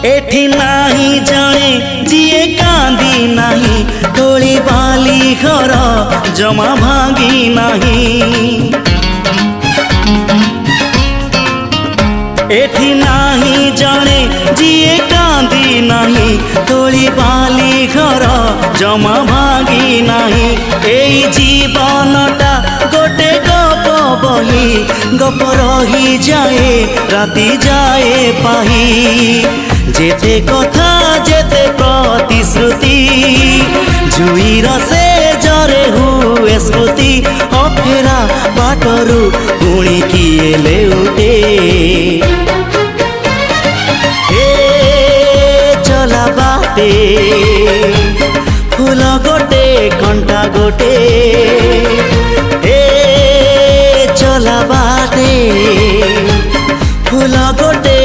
एठी नाही जाने जिए कांदी नहीं तोली बाली घर जमा भांगी नहीं। एठी नाही जाने जिए कांदी नहीं तोली बाली घर जमा भांगी नहीं। एई जीवनटा गोटे गप बही गप रही जाए राति जाए पाही। जेते कथा जेते प्रतिश्रुति जुईर से जरे हुए स्मृति अफेरा बाटरू पुणी किए लेउटे। चला बाटे फूल गोटे कंटा गोटे चला बाटे फूल गोटे।